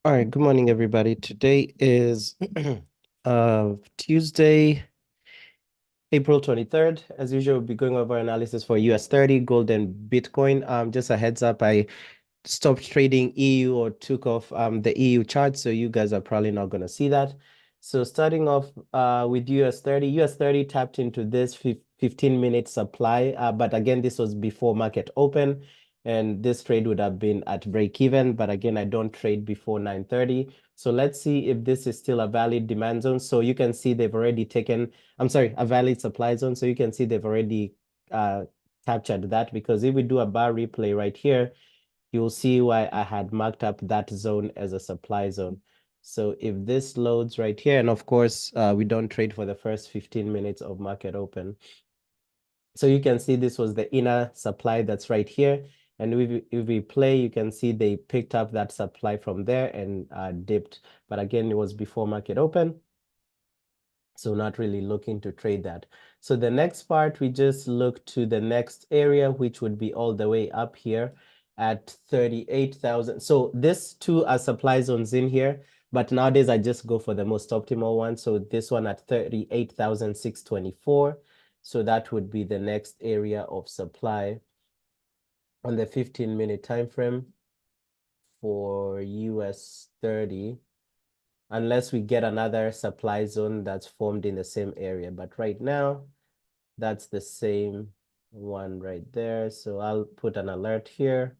All right, good morning, everybody. Today is Tuesday, April 23rd. As usual, we'll be going over analysis for US 30, gold, and Bitcoin. Just a heads up, I stopped trading EU or took off the EU chart, so you guys are probably not going to see that. So starting off with US 30, US 30 tapped into this 15-minute supply, but again, this was before market open, and this trade would have been at break even, but again, I don't trade before 9:30. So let's see if this is still a valid demand zone. So you can see they've already taken, I'm sorry, a valid supply zone. So you can see they've already captured that, because if we do a bar replay right here, you'll see why I had marked up that zone as a supply zone. So if this loads right here, and of course, we don't trade for the first 15 minutes of market open. So you can see this was the inner supply that's right here. And if we play, you can see they picked up that supply from there and dipped. But again, it was before market open. So not really looking to trade that. So the next part, we just look to the next area, which would be all the way up here at 38,000. So this two are supply zones in here, but nowadays I just go for the most optimal one. So this one at 38,624. So that would be the next area of supply on the 15-minute time frame for US 30, unless we get another supply zone that's formed in the same area. But right now, that's the same one right there. So I'll put an alert here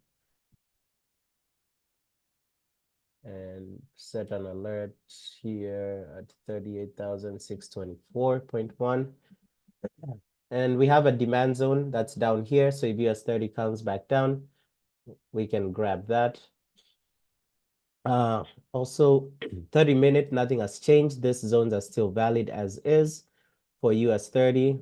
and set an alert here at 38,624.1. And we have a demand zone that's down here. So if US 30 comes back down, we can grab that. Also, 30-minute, nothing has changed. These zones are still valid as is for US 30.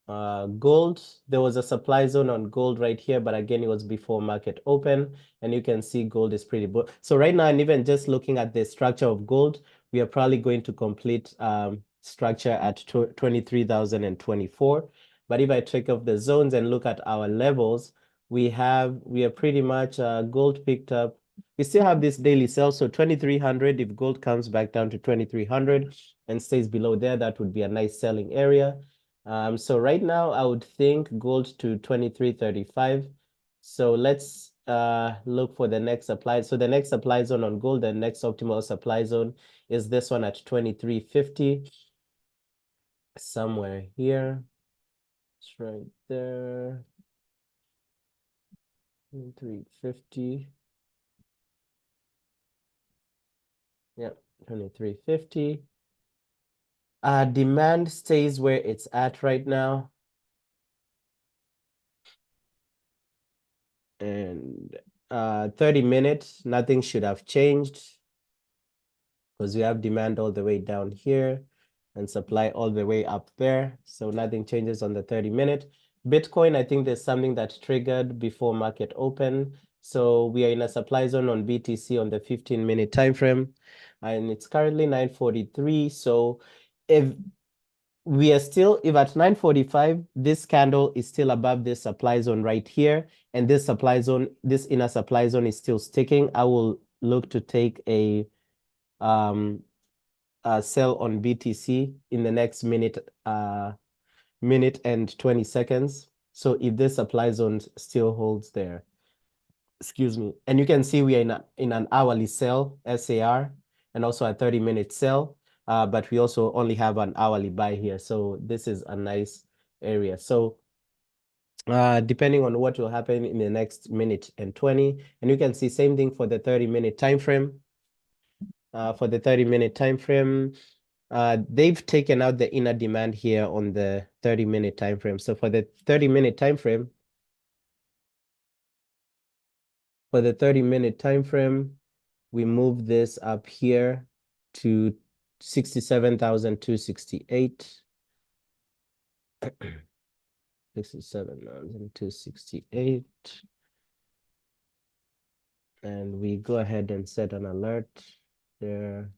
Gold, there was a supply zone on gold right here, but again, it was before market open, and you can see gold is pretty bullish. So right now, and even just looking at the structure of gold, we are probably going to complete structure at 23,024. But if I take off the zones and look at our levels, we are pretty much gold picked up. We still have this daily sell, so 2,300. If gold comes back down to 2,300 and stays below there, that would be a nice selling area. So right now I would think gold to 23.35. So let's look for the next supply. So the next supply zone on gold, the next optimal supply zone is this one at 23.50. Somewhere here. It's right there. 23.50. Yep, 23.50. Demand stays where it's at right now. And 30 minutes, nothing should have changed, because we have demand all the way down here and supply all the way up there. So nothing changes on the 30-minute. Bitcoin, I think there's something that triggered before market open. So we are in a supply zone on BTC on the 15-minute time frame, and it's currently 9:43. So if we are still, if at 9:45, this candle is still above this supply zone right here, and this supply zone, this inner supply zone is still sticking, I will look to take a sell on BTC in the next minute and 20 seconds. So if this supply zone still holds there, excuse me, and you can see we are in an hourly sell, SAR, and also a 30-minute sell, but we also only have an hourly buy here. So this is a nice area. So depending on what will happen in the next minute and 20, and you can see same thing for the 30-minute time frame. For the 30-minute time frame, they've taken out the inner demand here on the 30-minute time frame. So for the 30-minute time frame, we move this up here to 67,268. 67,268. And we go ahead and set an alert there.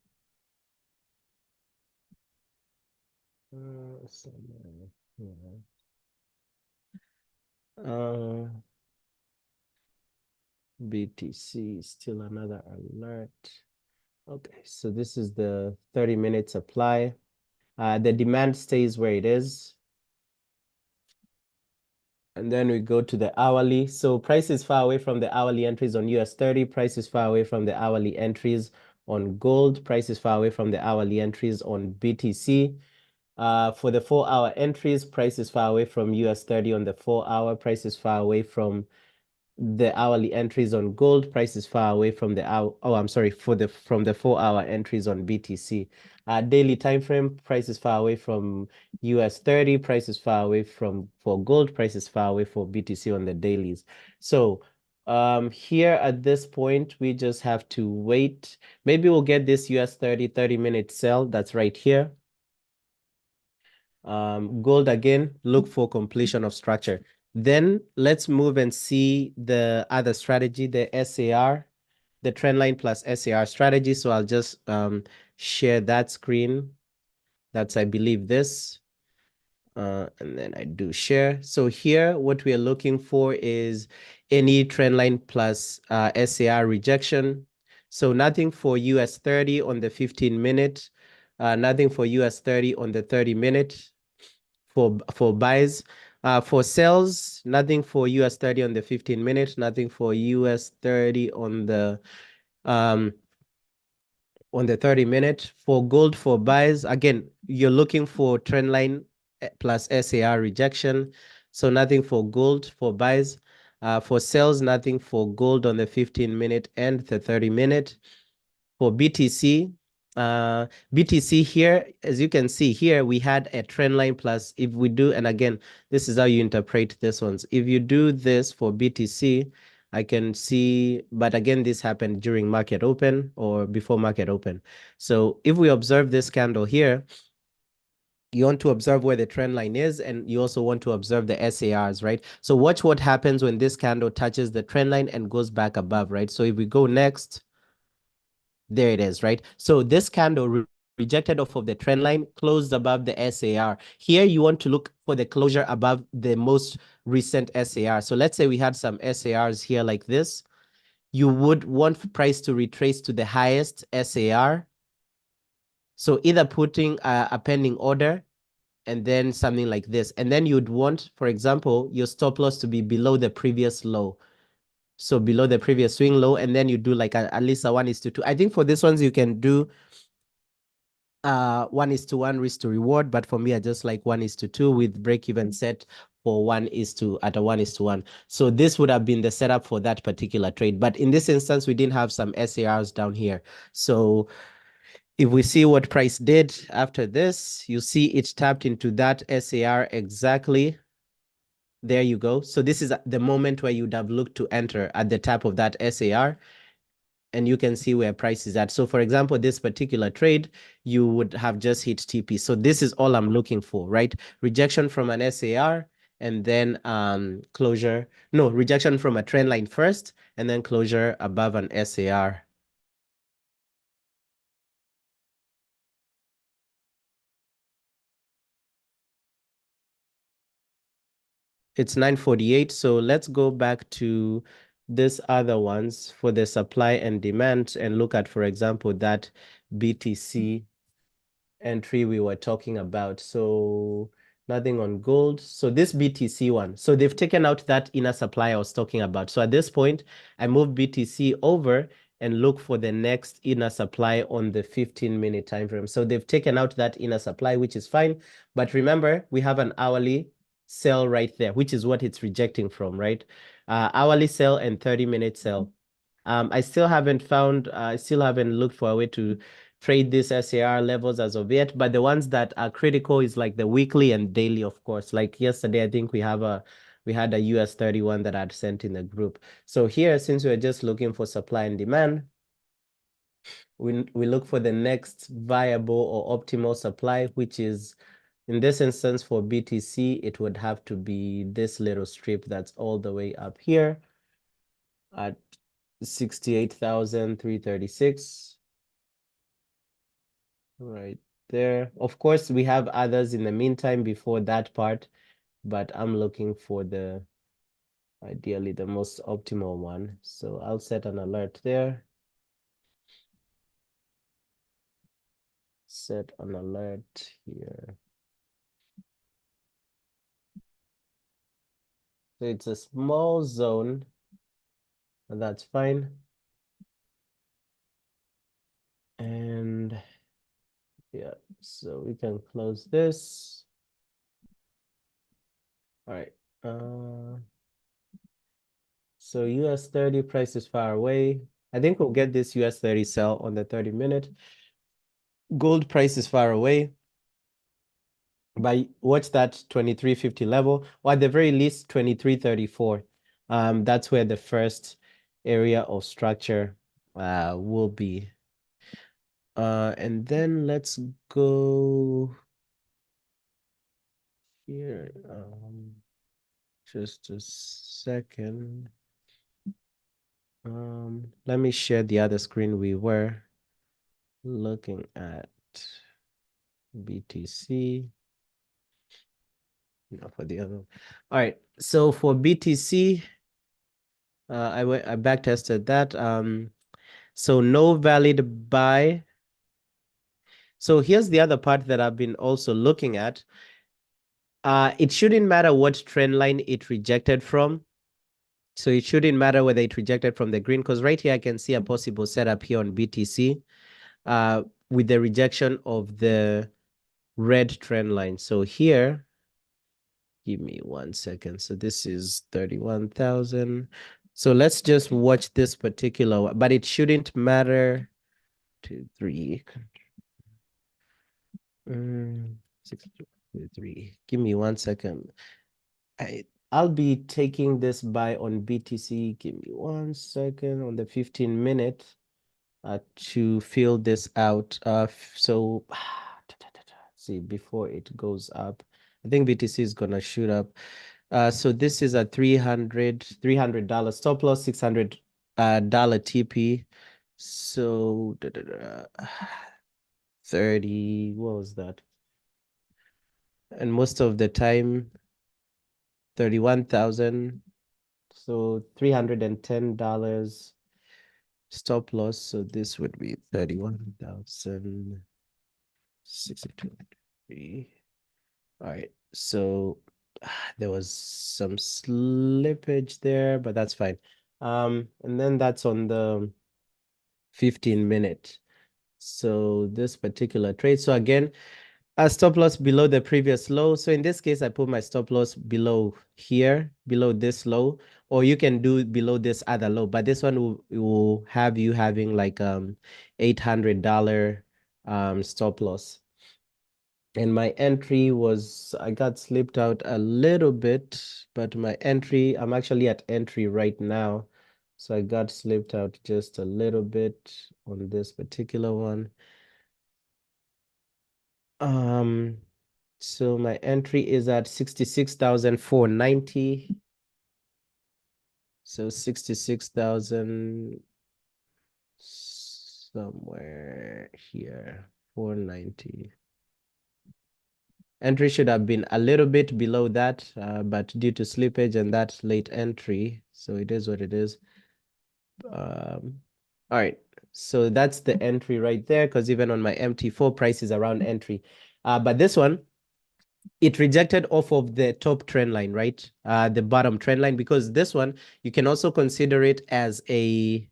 Somewhere here. Uh, BTC, still another alert. Okay, so this is the 30-minute supply. The demand stays where it is. And then we go to the hourly. So price is far away from the hourly entries on US 30. Price is far away from the hourly entries on gold. Price is far away from the hourly entries on BTC. For the 4-hour entries, price is far away from US 30 on the 4-hour. Price is far away from the hourly entries on gold. Price is far away from the hour. Oh, I'm sorry, from the 4-hour entries on BTC. Daily time frame, price is far away from US 30. Price is far away for gold. Price is far away for BTC on the dailies. So here at this point, we just have to wait. Maybe we'll get this US 30 30-minute sell that's right here. Gold again, look for completion of structure. Then let's move and see the other strategy, the SAR, the trendline plus SAR strategy. So I'll just share that screen. That's, I believe, this. And then I do share. So here, what we are looking for is any trendline plus SAR rejection. So nothing for US 30 on the 15-minute, nothing for US 30 on the 30-minute for buys. For sells, nothing for US 30 on the 15-minute, nothing for US 30 on the 30-minute. For gold for buys, again, you're looking for trendline plus SAR rejection. So nothing for gold for buys. For sells, nothing for gold on the 15-minute and the 30-minute. For BTC, BTC here, as you can see here, we had a trend line plus if we do, and again, this is how you interpret this ones. If you do this for BTC, I can see, but again, this happened during market open or before market open. So if we observe this candle here, you want to observe where the trend line is, and you also want to observe the SARs, right? So watch what happens when this candle touches the trend line and goes back above, right? So if we go next, there it is, right? So this candle rejected off of the trend line, closed above the SAR. Here you want to look for the closure above the most recent SAR. So let's say we had some SARs here like this. You would want price to retrace to the highest SAR. So either putting a pending order and then something like this. And then you'd want, for example, your stop loss to be below the previous low. So below the previous swing low, and then you do like at least a 1:2. I think for this ones you can do 1:1 risk to reward, but for me, I just like 1:2 with break even set for at a 1:1. So this would have been the setup for that particular trade. But in this instance, we didn't have some SARs down here. So if we see what price did after this, you see it tapped into that SAR exactly. There you go. So this is the moment where you'd have looked to enter at the top of that SAR, and you can see where price is at. So for example, this particular trade, you would have just hit TP. So this is all I'm looking for, right? Rejection from an SAR and then closure. No, rejection from a trend line first and then closure above an SAR. It's 9:48. So let's go back to this other ones for the supply and demand and look at, for example, that BTC entry we were talking about. So nothing on gold. So this BTC one. So they've taken out that inner supply I was talking about. So at this point, I move BTC over and look for the next inner supply on the 15-minute time frame. So they've taken out that inner supply, which is fine. But remember, we have an hourly sell right there, which is what it's rejecting from, right? Hourly sell and 30-minute sell. I still haven't looked for a way to trade these SAR levels as of yet, but the ones that are critical is like the weekly and daily, of course. Like yesterday, I think we had a US 31 that I'd sent in the group. So here, since we're just looking for supply and demand, we look for the next viable or optimal supply, which is in this instance for BTC, it would have to be this little strip that's all the way up here at 68,336. Right there. Of course, we have others in the meantime before that part, but I'm looking for the ideally the most optimal one. So I'll set an alert there. Set an alert here. So it's a small zone, and that's fine. And yeah, so we can close this. All right. So US 30 price is far away. I think we'll get this US 30 sell on the 30-minute. Gold price is far away. But watch that 23.50 level, or at the very least 23.34. That's where the first area of structure will be. And then let's go here. Just a second. Let me share the other screen we were looking at. BTC. No, for the other. All right. So for BTC, I back tested that. So no valid buy. So here's the other part that I've been also looking at. It shouldn't matter what trend line it rejected from. So it shouldn't matter whether it rejected from the green, because right here I can see a possible setup here on BTC with the rejection of the red trend line. So here, give me 1 second. So this is 31,000. So let's just watch this particular one, but it shouldn't matter. 2, 3. 6, 2, 3. Give me 1 second. I'll be taking this buy on BTC. Give me 1 second on the 15-minute to fill this out. So see before it goes up. I think BTC is gonna shoot up. So this is a $300 stop loss, $600 dollar TP. So 30, what was that? And most of the time 31,000. So $310 stop loss. So this would be 31,062. All right. So there was some slippage there, but that's fine. And then that's on the 15-minute. So this particular trade. So again, a stop loss below the previous low. So in this case, I put my stop loss below here, below this low, or you can do below this other low. But this one will have you having like $800 stop loss. And my entry was, I got slipped out a little bit, but my entry, I'm actually at entry right now. So I got slipped out just a little bit on this particular one. So my entry is at 66,490. So 66,000 somewhere here, 490. Entry should have been a little bit below that, but due to slippage and that late entry, so it is what it is. All right, so that's the entry right there, because even on my MT4 price is around entry. But this one, it rejected off of the top trend line, right? The bottom trend line, because this one, you can also consider it as a,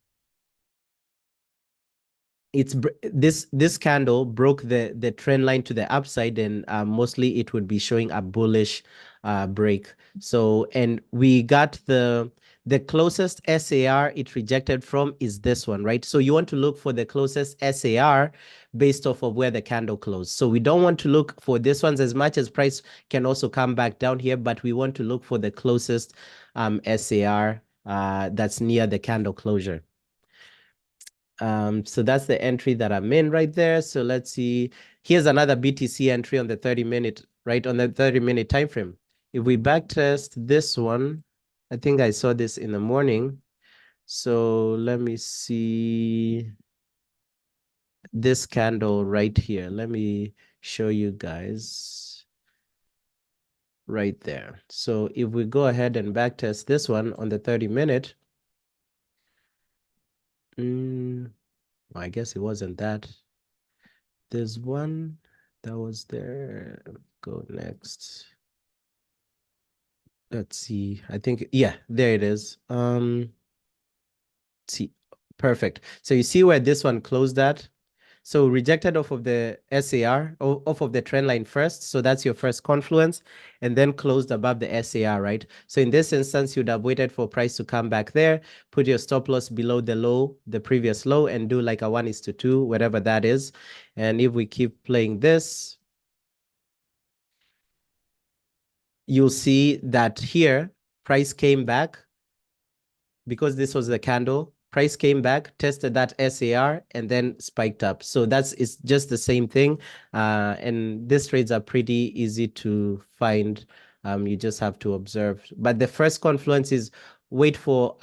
this candle broke the trend line to the upside, and mostly it would be showing a bullish break. So, and we got the closest SAR it rejected from is this one, right? So you want to look for the closest SAR based off of where the candle closed. So we don't want to look for this ones as much as price can also come back down here, but we want to look for the closest SAR that's near the candle closure. So that's the entry that I'm in right there. So let's see. Here's another BTC entry on the 30-minute, right? On the 30-minute time frame. If we backtest this one, I think I saw this in the morning. So let me see this candle right here. Let me show you guys. right there. So if we go ahead and backtest this one on the 30-minute, I guess it wasn't that. There's one that was there. Go next. Let's see. I think, yeah, there it is. See, perfect. So you see where this one closed at? So rejected off of the SAR, off of the trend line first. So that's your first confluence, and then closed above the SAR, right? So in this instance, you'd have waited for price to come back there, put your stop loss below the low, the previous low, and do like a 1:2, whatever that is. And if we keep playing this, you'll see that here, price came back because this was the candle. Price came back, tested that SAR, and then spiked up. So it's just the same thing. And these trades are pretty easy to find. You just have to observe. But the first confluence is wait for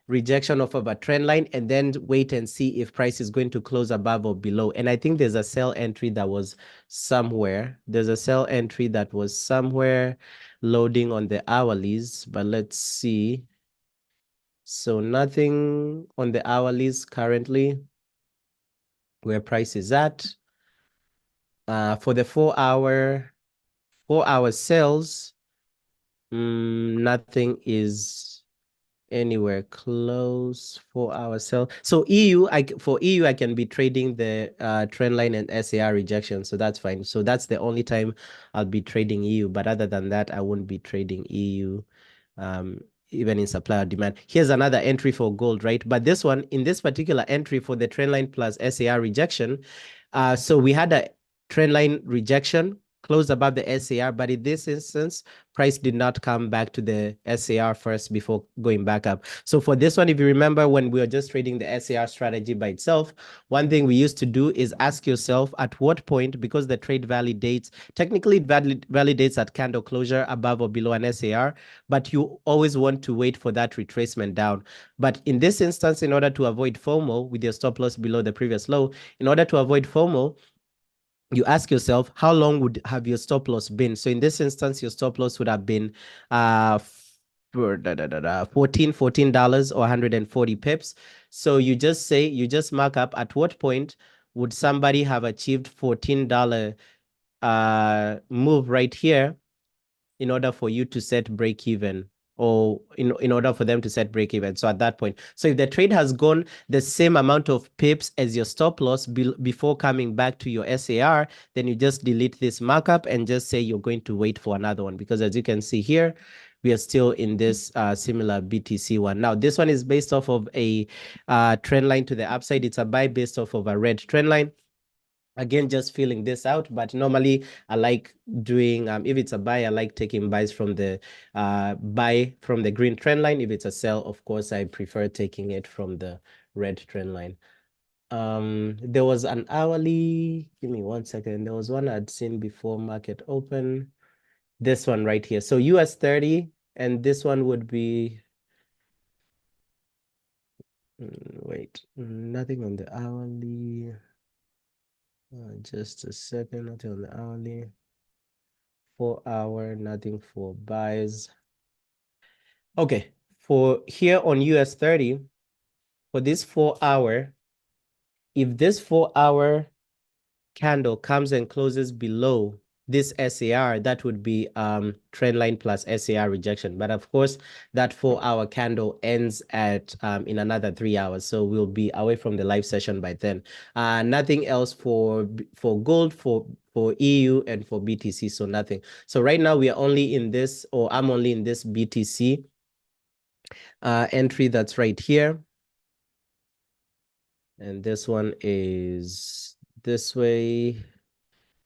rejection of a trend line and then wait and see if price is going to close above or below. And I think there's a sell entry that was somewhere. There's a sell entry that was somewhere loading on the hourlies, but let's see. So nothing on the hourlies currently where price is at. For the 4-hour sales, nothing is anywhere close. 4-hour sell. So for EU, I can be trading the trend line and SAR rejection. So that's fine. So that's the only time I'll be trading EU. But other than that, I won't be trading EU. Even in supply or demand. Here's another entry for gold, right? But this one, in this particular entry for the trend line plus SAR rejection, so we had a trend line rejection closed above the SAR, but in this instance, price did not come back to the SAR first before going back up. So for this one, if you remember when we were just trading the SAR strategy by itself, one thing we used to do is ask yourself at what point, because the trade validates, technically it validates at candle closure above or below an SAR, but you always want to wait for that retracement down. But in this instance, in order to avoid FOMO with your stop loss below the previous low, in order to avoid FOMO, you ask yourself, how long would have your stop loss been? So in this instance, your stop loss would have been $14 or 140 pips. So you just mark up at what point would somebody have achieved $14 move right here in order for you to set break even, or in order for them to set break even. So at that point, so if the trade has gone the same amount of pips as your stop loss before coming back to your SAR, then you just delete this markup and just say you're going to wait for another one, because as you can see here, we are still in this similar BTC one. Now, this one is based off of a trend line to the upside. It's a buy based off of a red trend line. Again, just feeling this out, but normally I like doing, if it's a buy, I like taking buys from the buy from the green trend line. If it's a sell, of course, I prefer taking it from the red trend line. There was an hourly, give me 1 second. There was one I'd seen before market open. This one right here. So US 30, and this one would be, wait, nothing on the hourly. Just a second, nothing on the hourly. 4-hour, nothing for buys. Okay, for here on US 30, for this 4-hour, if this 4-hour candle comes and closes below this SAR, that would be trend line plus SAR rejection. But of course, that 4-hour candle ends at in another 3 hours. So we'll be away from the live session by then. Nothing else for gold, for EU, and for BTC. So nothing. So right now we are only in this, or I'm only in this BTC entry that's right here. And this one is this way.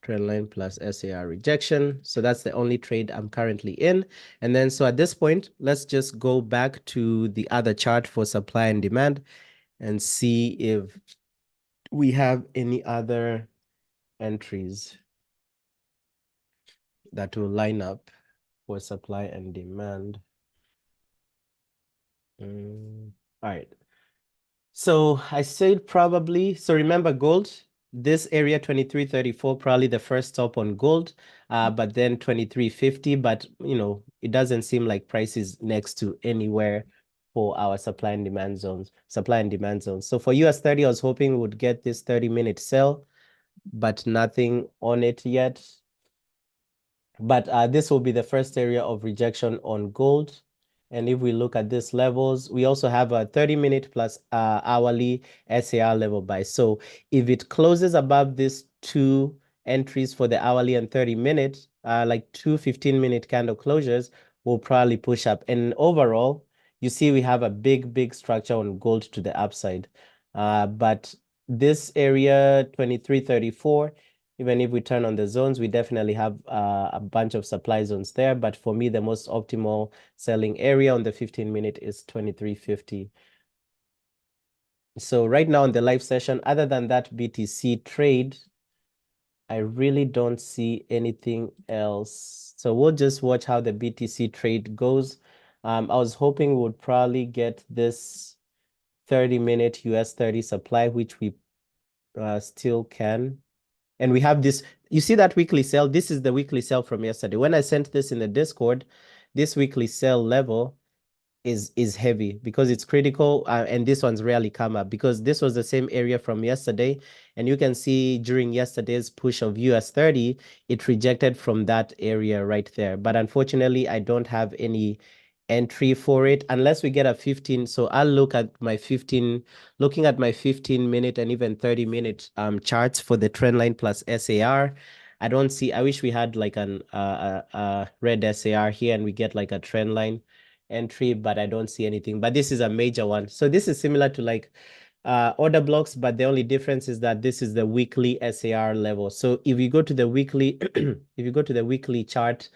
Trend line plus SAR rejection. So that's the only trade I'm currently in. And then, so at this point, let's just go back to the other chart for supply and demand and see if we have any other entries that will line up for supply and demand. All right. So I said probably, so remember gold, this area 2334 probably the first stop on gold, but then 2350. But it doesn't seem like price is next to anywhere for our supply and demand zones. So for US 30, I was hoping we would get this 30-minute sell, but nothing on it yet. But this will be the first area of rejection on gold. And if we look at these levels, we also have a 30-minute plus hourly SAR level buy. So if it closes above these two entries for the hourly and 30-minute, like two 15-minute candle closures, will probably push up. And overall, you see we have a big structure on gold to the upside. But this area, 2334, even if we turn on the zones, we definitely have a bunch of supply zones there. But for me, the most optimal selling area on the 15-minute is 2350. So right now in the live session, other than that BTC trade, I really don't see anything else. So we'll just watch how the BTC trade goes. I was hoping we would probably get this 30-minute US 30 supply, which we still can. And we have this, you see that weekly sell? This is the weekly sell from yesterday. When I sent this in the Discord, this weekly sell level is heavy because it's critical, and this one's rarely come up because this was the same area from yesterday. And you can see during yesterday's push of US 30, it rejected from that area right there. But unfortunately, I don't have any entry for it unless we get a 15. So I'll look at my 15, looking at my 15-minute and even 30-minute charts for the trend line plus SAR. I don't see, I wish we had like a red SAR here and we get like a trend line entry, but I don't see anything. But this is a major one. So this is similar to like order blocks, but the only difference is that this is the weekly SAR level. So if you go to the weekly, if you go to the weekly chart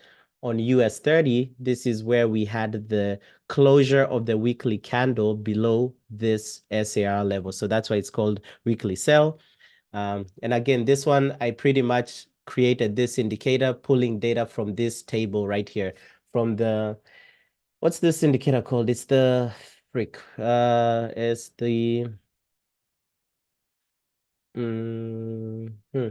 on US 30, this is where we had the closure of the weekly candle below this SAR level. So that's why it's called weekly sell. And again, this one, I pretty much created this indicator, pulling data from this table right here, from the, what's this indicator called? It's the frick. It's the mm, hmm.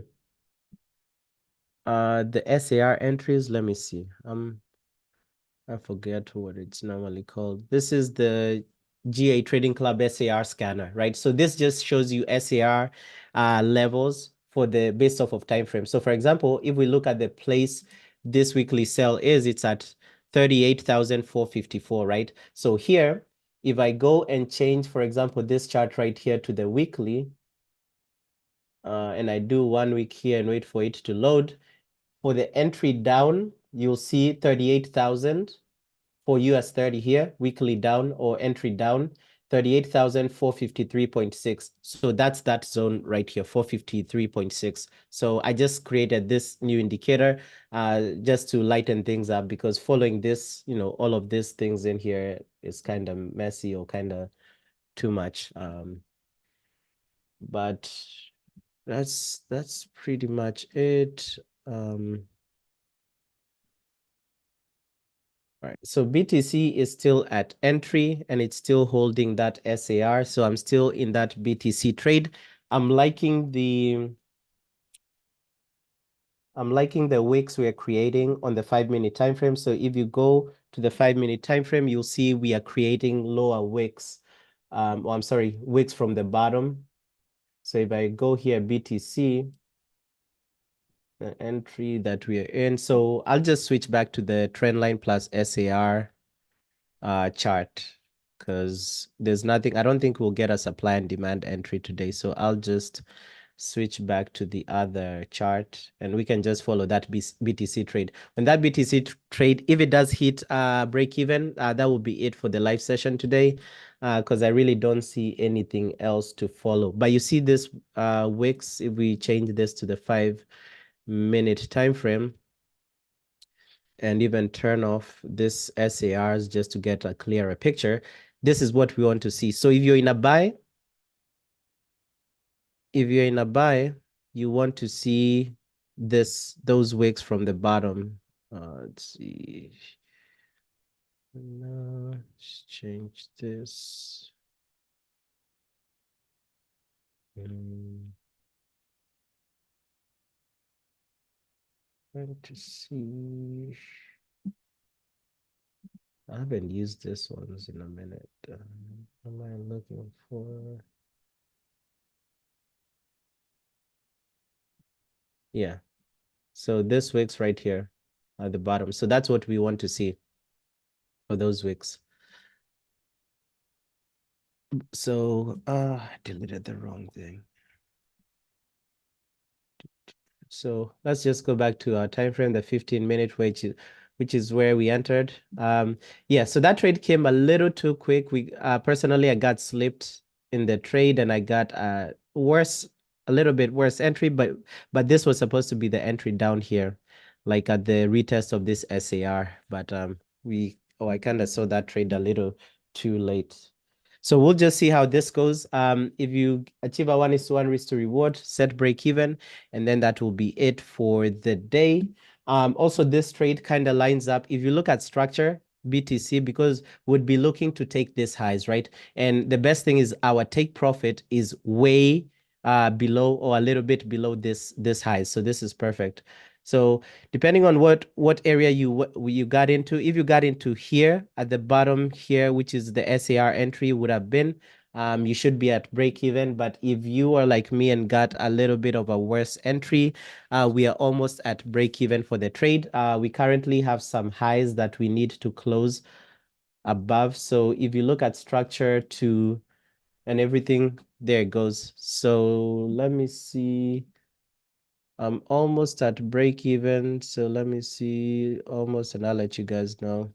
The SAR entries. Let me see. I forget what it's normally called. This is the GA Trading Club SAR scanner, right? So this just shows you SAR levels for the based off of time frame. So for example, if we look at the place this weekly sell is, it's at 38,454, right? So here, if I go and change, for example, this chart right here to the weekly, and I do 1 week here and wait for it to load, for the entry down, you'll see 38,000 for US 30 here, weekly down or entry down, 38,453.6. So that's that zone right here, 453.6. So I just created this new indicator just to lighten things up because following this, all of these things in here is kind of messy or kind of too much. But that's pretty much it. All right, so BTC is still at entry and it's still holding that SAR. So I'm still in that BTC trade. I'm liking the wicks we're creating on the 5-minute time frame. So if you go to the 5-minute time frame, you'll see we are creating lower wicks. I'm sorry, wicks from the bottom. So if I go here, BTC, the entry that we are in. So I'll just switch back to the trend line plus SAR chart because there's nothing, I don't think we'll get a supply and demand entry today. So I'll just switch back to the other chart and we can just follow that BTC trade. When that BTC trade, if it does hit break even, that will be it for the live session today because I really don't see anything else to follow. But you see this wicks, if we change this to the 5-minute time frame, and even turn off this SARs just to get a clearer picture, this is what we want to see. So if you're in a buy, you want to see those wicks from the bottom. Let's see. Let's change this. Trying to see. I haven't used this ones in a minute. What am I looking for? Yeah. So this wicks right here at the bottom. So that's what we want to see for those wicks. So I deleted the wrong thing. So let's just go back to our time frame, the 15-minute, which is where we entered. Yeah, so that trade came a little too quick. We personally, I got slipped in the trade and I got a little bit worse entry, but this was supposed to be the entry down here, like at the retest of this SAR. But I kind of saw that trade a little too late. So we'll just see how this goes. If you achieve a 1:1 risk to reward, set break even, and then that will be it for the day. Also, this trade kind of lines up. If you look at structure, BTC, because we'd be looking to take these highs, right? And the best thing is our take profit is way below or a little bit below this high. So this is perfect. So depending on what area you got into, if you got into here at the bottom here, which is the SAR entry would have been, you should be at break even. But if you are like me and got a little bit of a worse entry, we are almost at break even for the trade. We currently have some highs that we need to close above. So if you look at structure to and everything, there it goes. So let me see. I'm almost at break even. So let me see almost, and I'll let you guys know.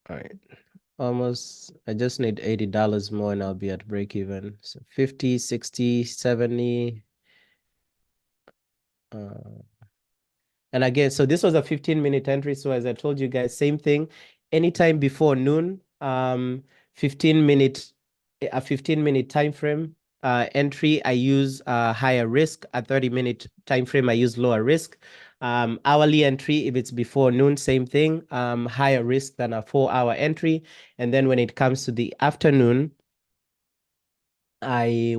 All right. Almost, I just need $80 more and I'll be at break even. So 50, 60, 70. And again, so this was a 15-minute entry. So as I told you guys, same thing. Anytime before noon, 15-minute, a 15-minute time frame entry, I use higher risk. A 30-minute time frame, I use lower risk. Hourly entry, if it's before noon, same thing, higher risk than a 4-hour entry. And then when it comes to the afternoon, I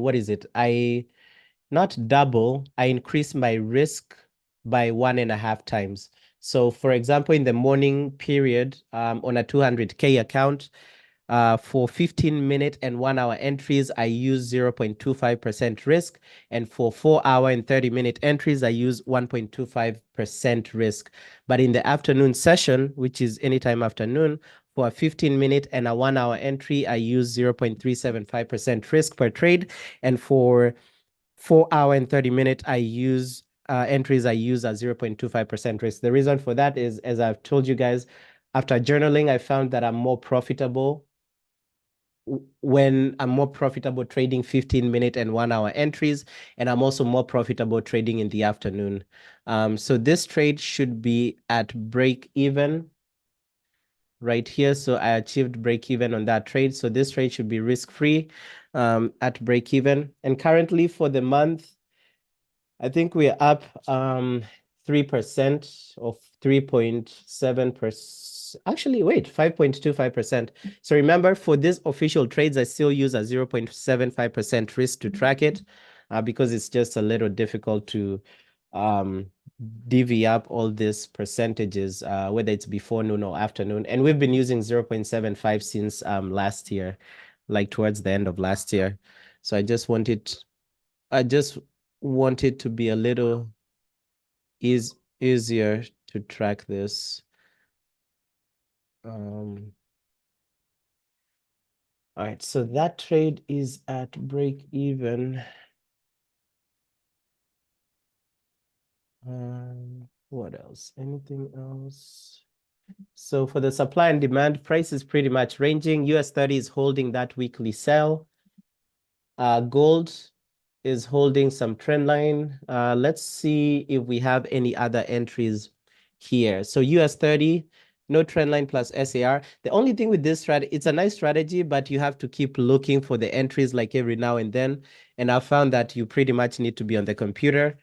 not double, I increase my risk by 1.5 times. So for example, in the morning period, on a 200K account, for 15-minute and 1-hour entries, I use 0.25% risk. And for 4-hour and 30-minute entries, I use 1.25% risk. But in the afternoon session, which is anytime afternoon, for a 15-minute and a 1-hour entry, I use 0.375% risk per trade. And for 4-hour and 30-minute, I use entries I use at 0.25% risk. The reason for that is, as I've told you guys, after journaling, I found that I'm more profitable trading 15-minute and 1-hour entries, and I'm also more profitable trading in the afternoon. So this trade should be at break even right here. So I achieved break even on that trade. So this trade should be risk-free at break even. And currently for the month, I think we're up 3% of 3.7%. Actually, wait, 5.25%. So remember, for these official trades, I still use a 0.75% risk to track it because it's just a little difficult to divvy up all these percentages, whether it's before noon or afternoon. And we've been using 0.75 since last year, like towards the end of last year. So I just wanted to be a little easier to track this. All right, so that trade is at break even. What else? Anything else? So for the supply and demand, price is pretty much ranging. US 30 is holding that weekly sell. Gold is holding some trend line. Let's see if we have any other entries here. So US 30, no trend line plus SAR. The only thing with this strategy, it's a nice strategy, but you have to keep looking for the entries like every now and then. And I found that you pretty much need to be on the computer.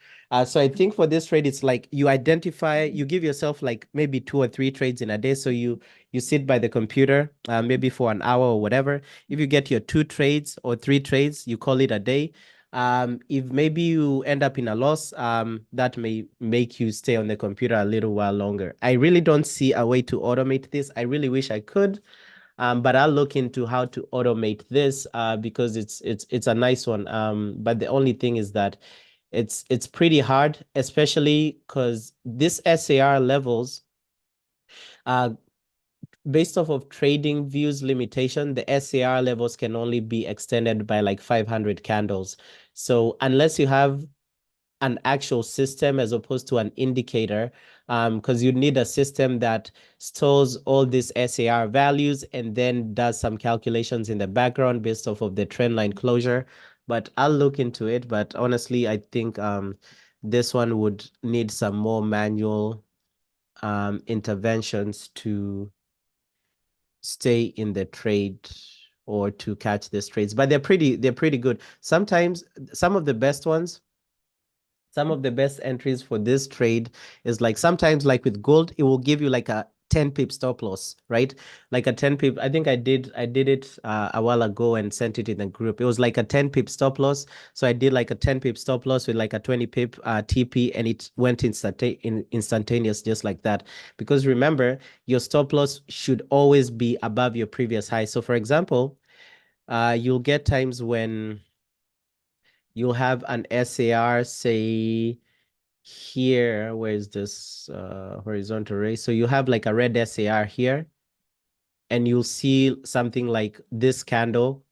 So I think for this trade, it's like you give yourself like maybe 2 or 3 trades in a day. So you sit by the computer, maybe for an hour or whatever. If you get your 2 trades or 3 trades, you call it a day. If maybe you end up in a loss, that may make you stay on the computer a little while longer. I really don't see a way to automate this. I really wish I could. But I'll look into how to automate this because it's a nice one. But the only thing is that it's pretty hard, especially because this SAR levels, uh, based off of trading views limitation, the SAR levels can only be extended by like 500 candles. So unless you have an actual system as opposed to an indicator, because you need a system that stores all these SAR values and then does some calculations in the background based off of the trend line closure. But I'll look into it. But honestly, I think this one would need some more manual interventions to stay in the trade or to catch these trades. But they're pretty good. Sometimes some of the best ones, some of the best entries for this trade is like sometimes like with gold, it will give you like a 10 pip stop loss, right? Like a 10 pip. I think I did it a while ago and sent it in the group. It was like a 10 pip stop loss. So I did like a 10 pip stop loss with like a 20 pip TP, and it went instantaneous just like that. Because remember, your stop loss should always be above your previous high. So for example, you'll get times when you'll have an SAR, say here, where is this horizontal ray? So you have like a red SAR here, and you'll see something like this candle,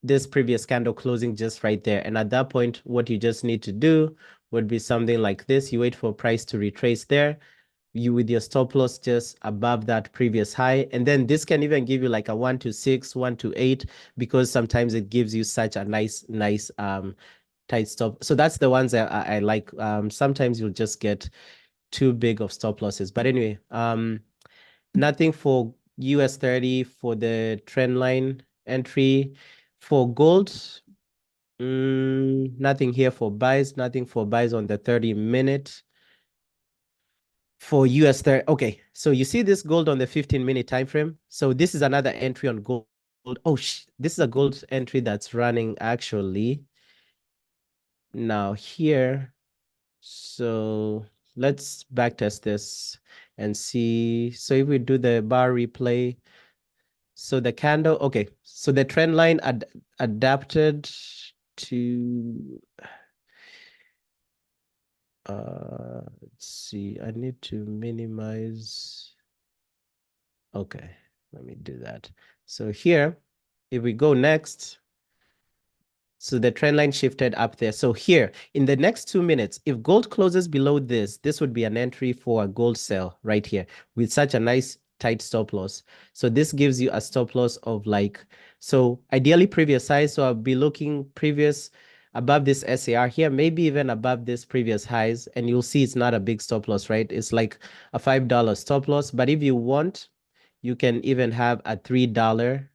this previous candle closing just right there. And at that point, what you just need to do would be something like this. You wait for price to retrace there. You with your stop loss just above that previous high. And then this can even give you like a 1 to 6, 1 to 8, because sometimes it gives you such a nice tight stop. So that's the ones I like. Sometimes you'll just get too big of stop losses. But anyway, nothing for US 30 for the trend line entry. For gold, nothing here for buys, nothing for buys on the 30-minute. For US 30, okay. So you see this gold on the 15-minute time frame. So this is another entry on gold. Oh, this is a gold entry that's running actually. Now here, so let's backtest this and see. So if we do the bar replay, so the candle, okay. So the trend line adapted to, let's see, I need to minimize. Okay, let me do that. So here, if we go next, so the trend line shifted up there. So here, in the next 2 minutes, if gold closes below this, this would be an entry for a gold sell right here with such a nice tight stop loss. So this gives you a stop loss of like, so ideally previous highs. So I'll be looking previous above this SAR here, maybe even above this previous highs. And you'll see it's not a big stop loss, right? It's like a $5 stop loss. But if you want, you can even have a $3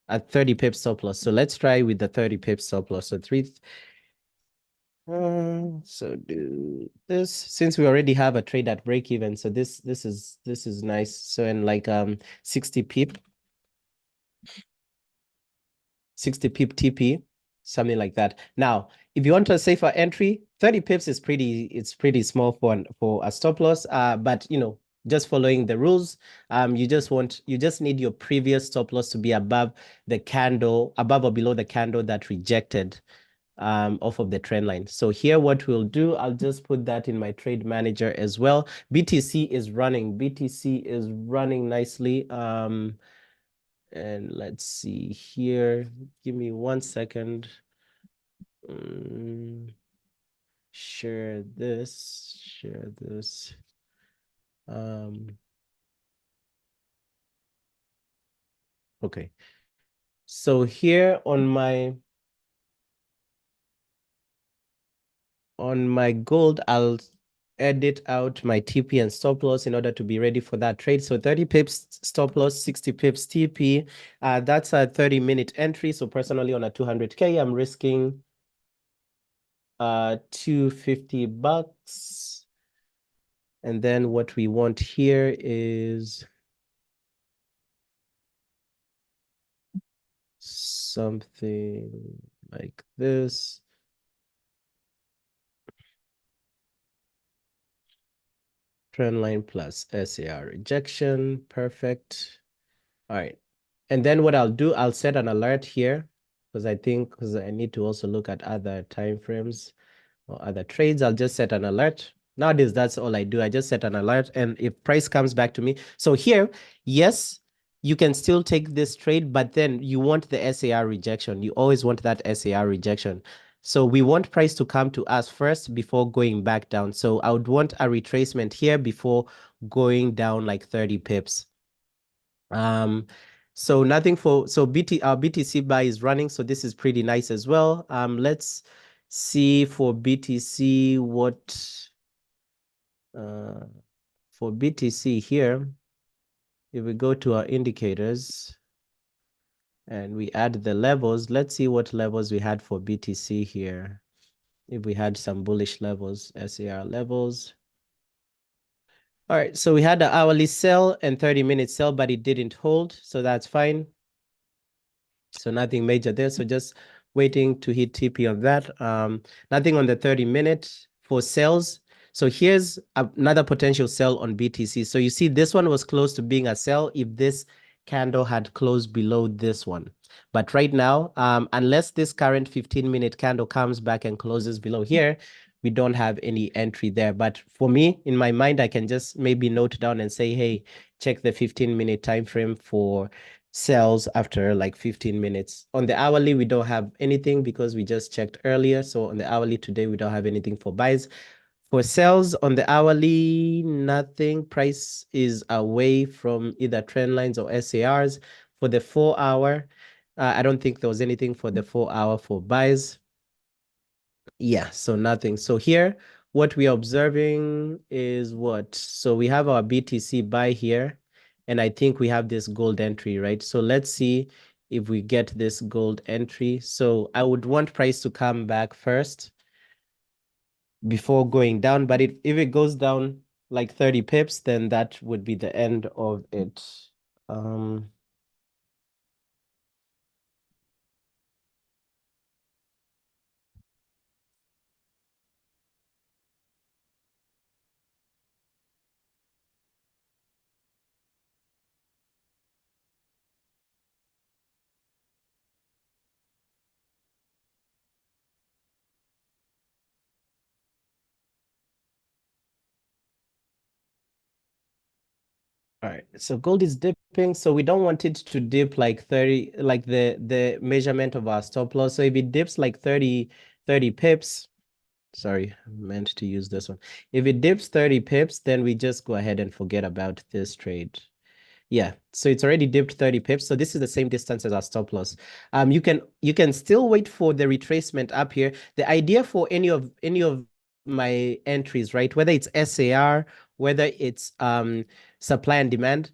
at 30 pips stop loss. So let's try with the 30 pips stop loss. So so do this, since we already have a trade at break even. So this is nice. So in like 60 pip TP, something like that. Now, if you want a safer entry, 30 pips is pretty small for a stop loss. But just following the rules, you just need your previous stop loss to be above the candle, above or below the candle that rejected off of the trend line. So here, what we'll do, I'll just put that in my trade manager as well. BTC is running nicely. And let's see here. Give me 1 second. Share this. Okay. So here on my gold, I'll edit out my TP and stop loss in order to be ready for that trade. So 30 pips stop loss, 60 pips TP. That's a 30-minute entry. So personally on a 200K, I'm risking $250. And then what we want here is something like this. Trend line plus SAR rejection. Perfect. All right. And then what I'll do, I'll set an alert here because I need to also look at other time frames or other trades. I'll just set an alert. Nowadays, that's all I do. I just set an alert. And if price comes back to me. So here, yes, you can still take this trade, but then you want the SAR rejection. You always want that SAR rejection. So we want price to come to us first before going back down. So I would want a retracement here before going down like 30 pips. So nothing for, so our BTC buy is running. So this is pretty nice as well. Let's see for BTC for BTC here, if we go to our indicators and we add the levels, let's see what levels we had for BTC here. If we had some bullish levels, SAR levels. All right, so we had the hourly sell and 30-minute sell, but it didn't hold, so that's fine. So nothing major there. So just waiting to hit TP on that. Nothing on the 30-minute for sales. So here's another potential sell on BTC. So you see this one was close to being a sell if this candle had closed below this one. But right now, unless this current 15-minute candle comes back and closes below here, we don't have any entry there. But for me, in my mind, I can just maybe note down and say, hey, check the 15-minute time frame for sells after like 15 minutes. On the hourly, we don't have anything because we just checked earlier. So on the hourly today, we don't have anything for buys. For sells on the hourly, nothing. Price is away from either trend lines or SARs. For the 4-hour, I don't think there was anything for the 4-hour for buys. Yeah, so nothing. So here, what we are observing is what? So we have our BTC buy here, and I think we have this gold entry, right? So let's see if we get this gold entry. So I would want price to come back first before going down, but if it goes down like 30 pips, then that would be the end of it. All right, so gold is dipping, so we don't want it to dip like 30, like the measurement of our stop loss. So if it dips like 30 pips, sorry, I meant to use this one. If it dips 30 pips, then we just go ahead and forget about this trade. Yeah, so it's already dipped 30 pips. So this is the same distance as our stop loss. You can still wait for the retracement up here. The idea for any of my entries, right? Whether it's SAR, whether it's supply and demand,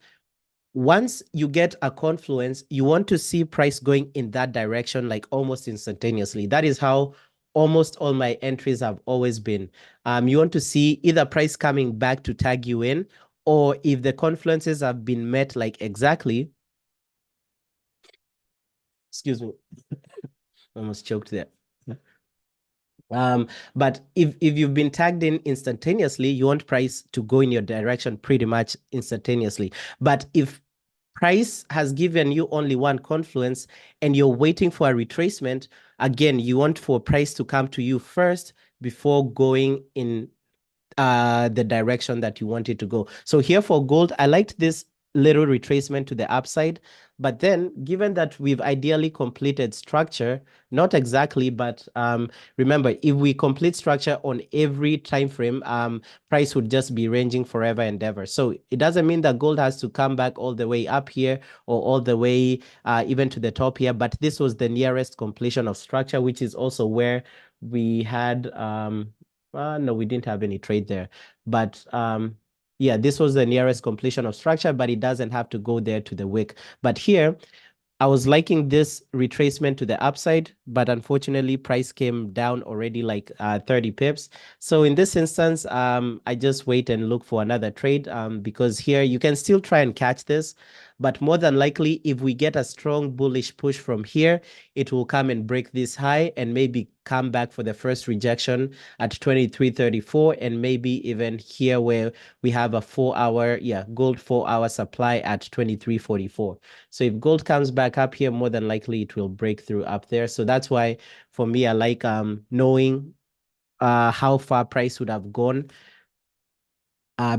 once you get a confluence, you want to see price going in that direction like almost instantaneously. That is how almost all my entries have always been. You want to see either price coming back to tag you in, or if the confluences have been met like exactly, excuse me, almost choked there. But if you've been tagged in instantaneously, you want price to go in your direction pretty much instantaneously. But if price has given you only one confluence and you're waiting for a retracement, again, you want for price to come to you first before going in the direction that you want it to go. So here for gold, I liked this little retracement to the upside, but then given that we've ideally completed structure, not exactly, but remember, if we complete structure on every time frame, price would just be ranging forever and ever. So it doesn't mean that gold has to come back all the way up here or all the way even to the top here, but this was the nearest completion of structure, which is also where we had no, we didn't have any trade there. But yeah, this was the nearest completion of structure, but it doesn't have to go there to the wick. But here, I was liking this retracement to the upside, but unfortunately, price came down already like 30 pips. So in this instance, I just wait and look for another trade because here you can still try and catch this. But more than likely, if we get a strong bullish push from here, it will come and break this high and maybe come back for the first rejection at 23.34, and maybe even here where we have a 4-hour, gold 4-hour supply at 23.44. So if gold comes back up here, more than likely it will break through up there. So that's why for me, I like knowing how far price would have gone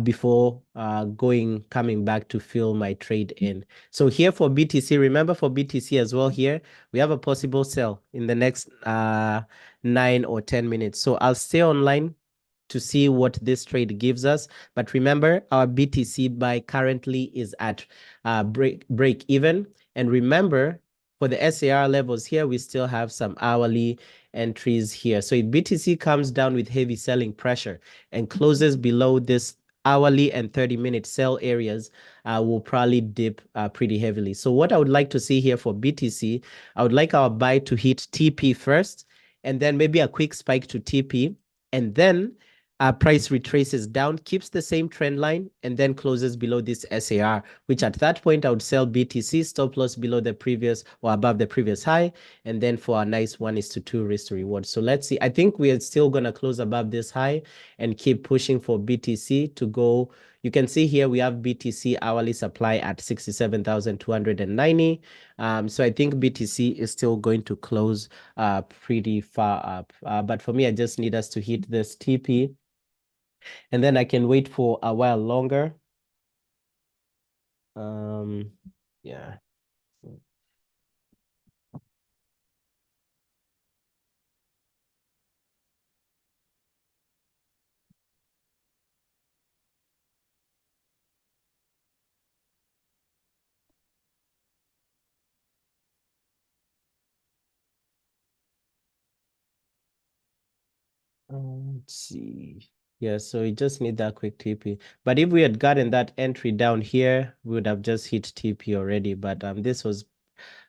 before coming back to fill my trade in. So here for BTC, remember for BTC as well here, we have a possible sell in the next 9 or 10 minutes. So I'll stay online to see what this trade gives us. But remember, our BTC buy currently is at break even. And remember, for the SAR levels here, we still have some hourly entries here. So if BTC comes down with heavy selling pressure and closes below this hourly and 30-minute sell areas, will probably dip pretty heavily. So what I would like to see here for BTC, I would like our buy to hit TP first, and then maybe a quick spike to TP, and then price retraces down, keeps the same trend line, and then closes below this SAR, which at that point I would sell BTC, stop loss below the previous or above the previous high, and then for a nice 1:2 risk to reward. So let's see. I think we are still going to close above this high and keep pushing for BTC to go. You can see here we have BTC hourly supply at 67,290. So I think BTC is still going to close pretty far up. But for me, I just need us to hit this TP, and then I can wait for a while longer. Yeah. Let's see. Yeah, so we just need that quick TP. But if we had gotten that entry down here, we would have just hit TP already. But this was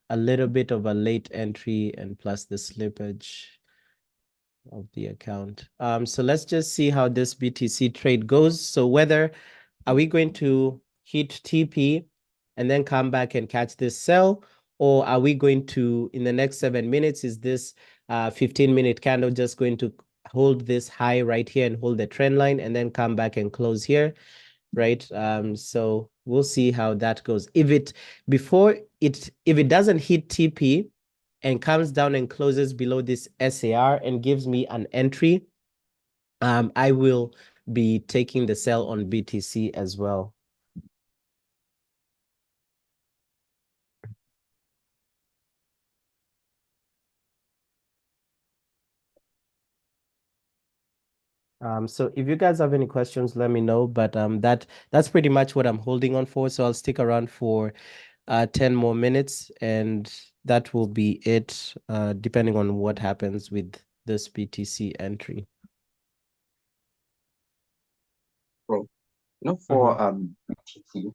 a little bit of a late entry, and plus the slippage of the account. So let's just see how this BTC trade goes. So whether are we going to hit TP and then come back and catch this sell, or are we going to, in the next 7 minutes, is this 15-minute candle just going to hold this high right here and hold the trend line and then come back and close here, right? So we'll see how that goes. If it doesn't hit TP and comes down and closes below this SAR and gives me an entry, I will be taking the sell on BTC as well. So if you guys have any questions, let me know. But that's pretty much what I'm holding on for. So I'll stick around for 10 more minutes, and that will be it, depending on what happens with this BTC entry. Bro, for BTC,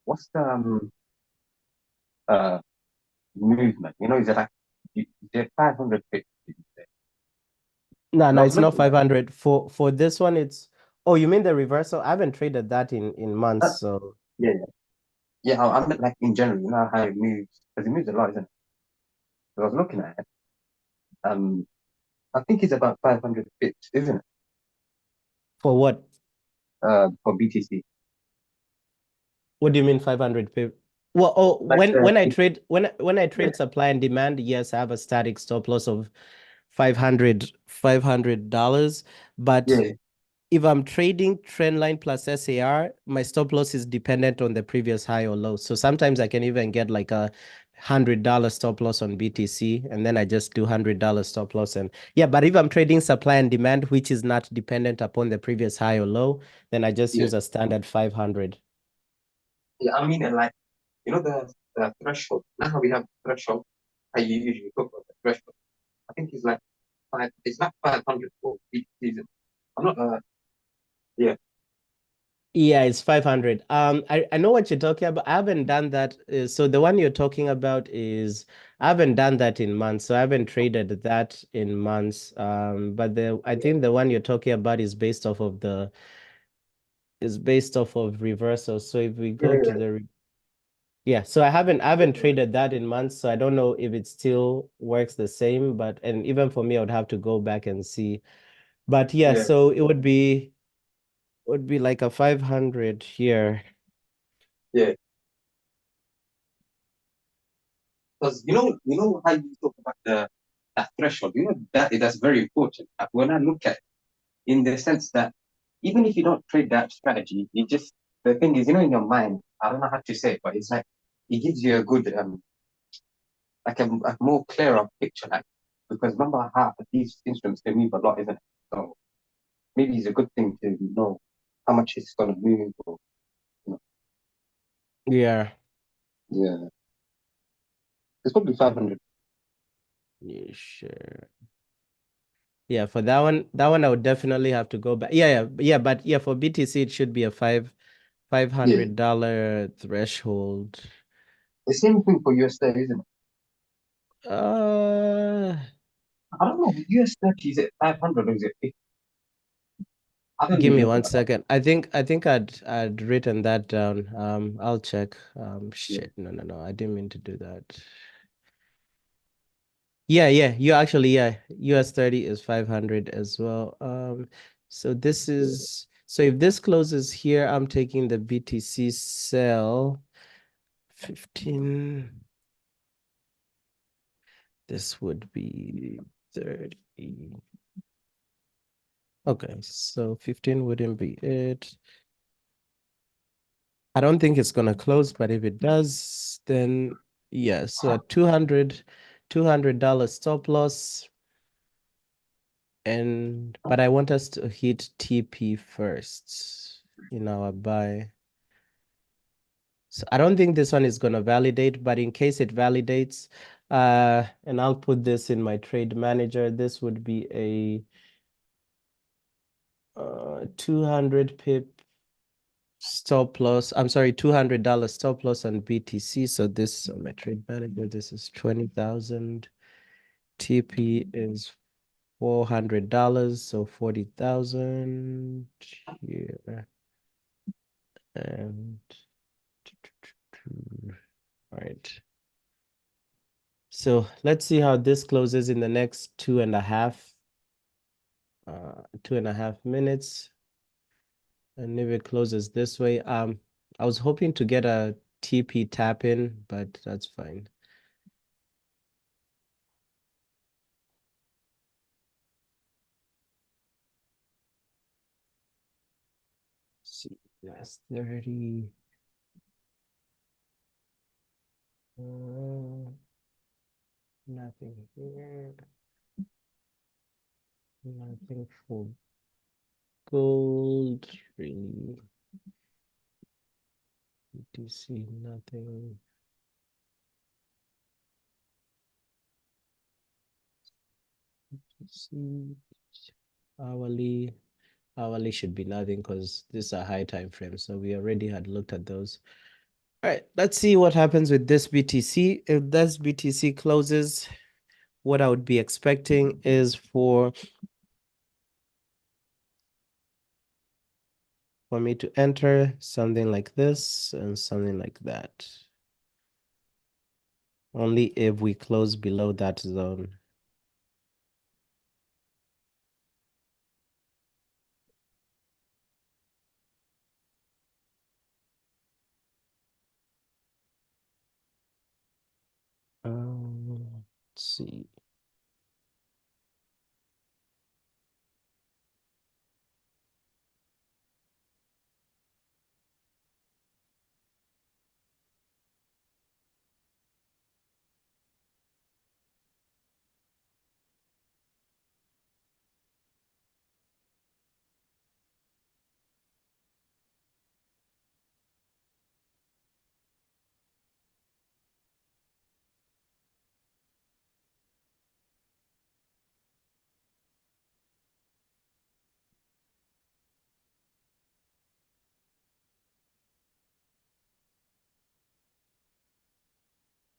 what's the uh movement? Is it like is it 500 pips? No, And I was it's not looking at 500. For this one, it's, oh, you mean the reversal? I haven't traded that in months, that. so Yeah, yeah. Yeah, I meant like in general, how it moves, because it moves a lot, isn't it? So I was looking at it. Um, I think it's about 500 pips, isn't it? for what? For BTC. What do you mean 500 pip? Well, oh, Like when I trade when I yeah, trade supply and demand, yes, I have a static stop loss of $500. But yeah, if I'm trading trend line plus SAR, my stop loss is dependent on the previous high or low. So sometimes I can even get like a $100 stop loss on BTC, and then I just do $100 stop loss. And yeah, but if I'm trading supply and demand, which is not dependent upon the previous high or low, then I just yeah. use a standard 500. Yeah, I mean, and like, the threshold. Now how we have threshold, how you usually talk about the threshold. I think it's like 500 for BTC. I'm not, yeah, Yeah, it's 500. I know what you're talking about. I haven't done that. So the one you're talking about is, I haven't done that in months. So I haven't traded that in months. But I yeah, think the one you're talking about is based off of reversal. So if we yeah, go to yeah. the Yeah, so I haven't traded that in months, so I don't know if it still works the same, but and even for me, I would have to go back and see. But yeah, Yeah, so it would be like a 500 here. yeah. Because how you talk about the that threshold. That's very important. When I look at in the sense that even if you don't trade that strategy, it just the thing is, in your mind, I don't know how to say it, but it's like it gives you a good like a more clearer picture, like because remember how these instruments can move a lot, isn't it? So maybe it's a good thing to know how much it's gonna move or you know. Yeah. Yeah. It's probably 500. Yeah, sure. Yeah, for that one I would definitely have to go back. Yeah, but yeah, for BTC it should be a five Yeah. hundred dollar threshold. The same thing for US 30, isn't it? Uh, I don't know, US 30 is it 500 or is it 50? I don't Give even me know one that. second. I think I'd written that down. I'll check. Yeah. Shit. No. I didn't mean to do that. Yeah. You actually, yeah. US 30 is 500 as well. So if this closes here, I'm taking the BTC sell 15. This would be 30. Okay, so 15 wouldn't be it. I don't think it's gonna close, but if it does, then yeah, so a $200 stop loss. But I want us to hit TP first in our buy. So I don't think this one is gonna validate, but in case it validates, and I'll put this in my trade manager, this would be a 200 pip stop loss. I'm sorry, $200 stop loss on BTC. So this on my trade manager, this is 20,000. TP is $400, so 40,000 here. And all right. So let's see how this closes in the next 2.5 minutes. And if it closes this way, I was hoping to get a TP tap in, but that's fine. Let's see, last 30. Nothing here. Nothing for gold, really. BTC, nothing. See, hourly. Hourly should be nothing because this is a high time frame. So we already had looked at those. All right, let's see what happens with this BTC. If this BTC closes, what I would be expecting is for me to enter something like this and something like that. Only if we close below that zone. Let's see.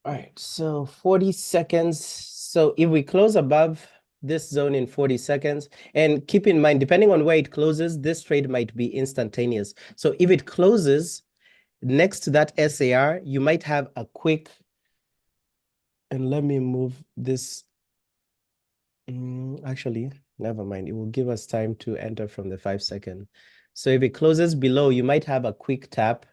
All right, so 40 seconds. So if we close above this zone in 40 seconds, and keep in mind, depending on where it closes, this trade might be instantaneous. So if it closes next to that SAR, you might have a quick, and let me move this. Actually, never mind. It will give us time to enter from the 5-second. So if it closes below, you might have a quick tap.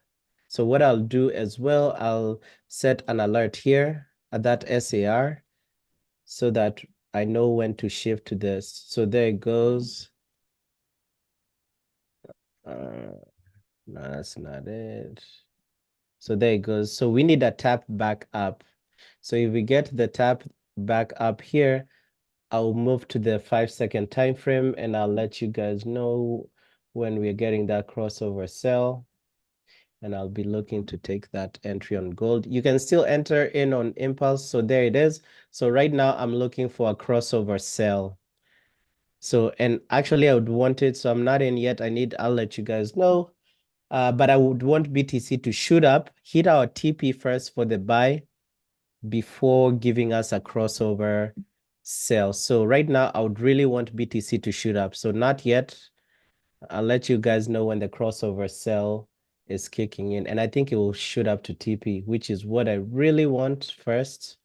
So what I'll do as well, I'll set an alert here at that SAR so that I know when to shift to this. So there it goes. No, that's not it. So there it goes. So we need a tap back up. So if we get the tap back up here, I'll move to the 5-second time frame and I'll let you guys know when we're getting that crossover sell. And I'll be looking to take that entry on gold. You can still enter in on impulse. So there it is. So right now I'm looking for a crossover sell. So, and actually I would want it. So I'm not in yet. I'll let you guys know. But I would want BTC to shoot up, hit our TP first for the buy before giving us a crossover sell. So right now I would really want BTC to shoot up. So not yet. I'll let you guys know when the crossover sell is kicking in. And I think it will shoot up to TP, which is what I really want first.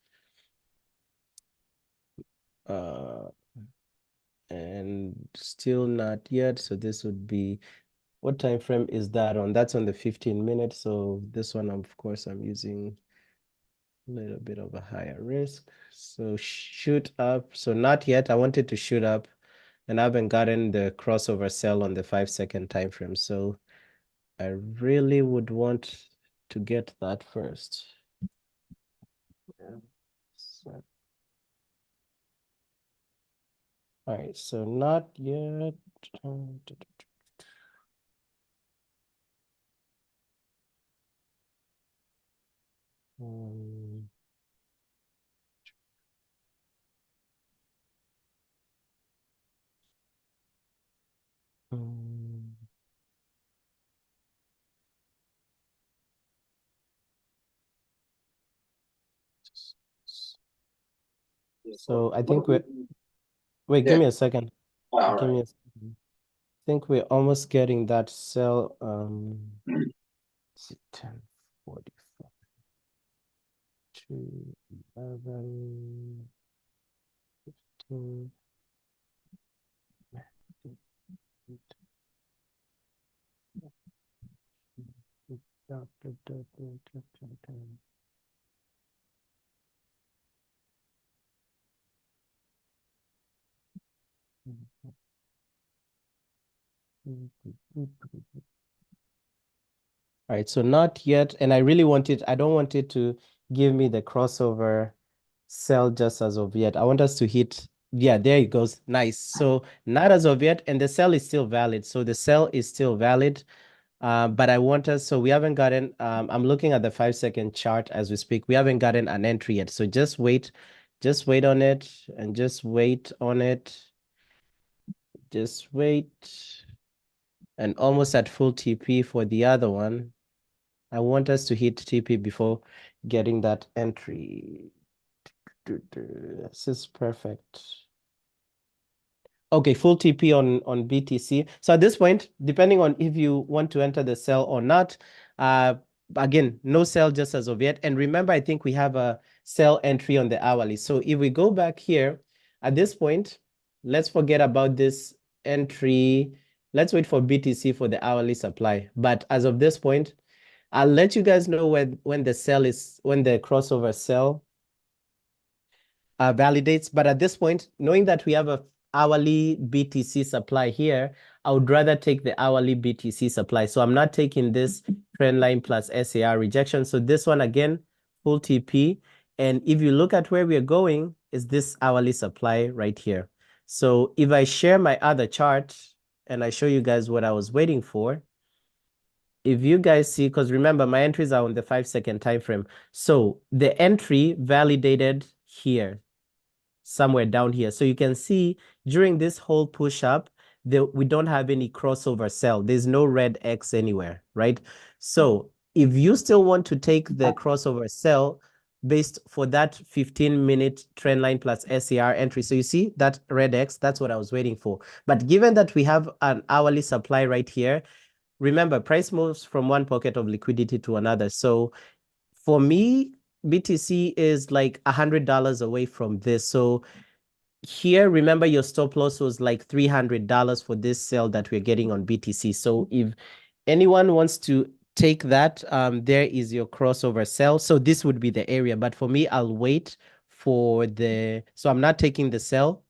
And still not yet. So this would be, what time frame is that on? That's on the 15 minutes. So this one, of course, I'm using a little bit of a higher risk. So shoot up. So not yet. I wanted to shoot up and I haven't gotten the crossover sell on the 5-second time frame. So I really would want to get that first. Yeah. So, all right, so not yet. So I think wait, give me a second. Give me a second. I think we're almost getting that sell. 10:45 to 11, 15. All right, so not yet. And I really want it, I don't want it to give me the crossover sell just as of yet. I want us to hit, yeah, there it goes. Nice. So not as of yet, and the sell is still valid. So the sell is still valid. But I want us, so we haven't gotten, I'm looking at the 5-second chart as we speak. We haven't gotten an entry yet. So just wait on it and just wait on it. Just wait. And almost at full TP for the other one. I want us to hit TP before getting that entry. This is perfect. Okay, full TP on BTC. So at this point, depending on if you want to enter the sell or not, again, no sell just as of yet. And remember, I think we have a sell entry on the hourly. So if we go back here, at this point, let's forget about this entry. Let's wait for BTC for the hourly supply. But as of this point, I'll let you guys know when the sell is, when the crossover sell validates. But at this point, knowing that we have a hourly BTC supply here, I would rather take the hourly BTC supply. So I'm not taking this trend line plus SAR rejection. So this one again, full TP. And if you look at where we're going, is this hourly supply right here. So if I share my other chart and I show you guys what I was waiting for, if you guys see, because remember my entries are on the 5-second time frame. So the entry validated here, somewhere down here. So you can see during this whole push up, we don't have any crossover sell. There's no red X anywhere, right? So if you still want to take the crossover sell based for that 15-minute trend line plus SAR entry, so you see that red X, that's what I was waiting for. But given that we have an hourly supply right here, remember, price moves from one pocket of liquidity to another. So for me, BTC is like $100 away from this. So here, remember your stop loss was like $300 for this sell that we're getting on BTC. So if anyone wants to take that, there is your crossover sell. So this would be the area. But for me, I'll wait for so I'm not taking the sell.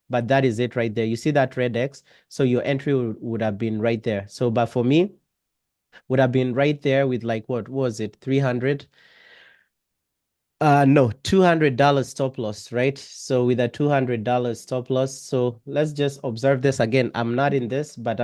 But that is it right there. You see that red X? So your entry would have been right there. So, but for me, would have been right there with like, what was it? 300? No, $200 stop loss, right? So with a $200 stop loss, so let's just observe this again. I'm not in this, but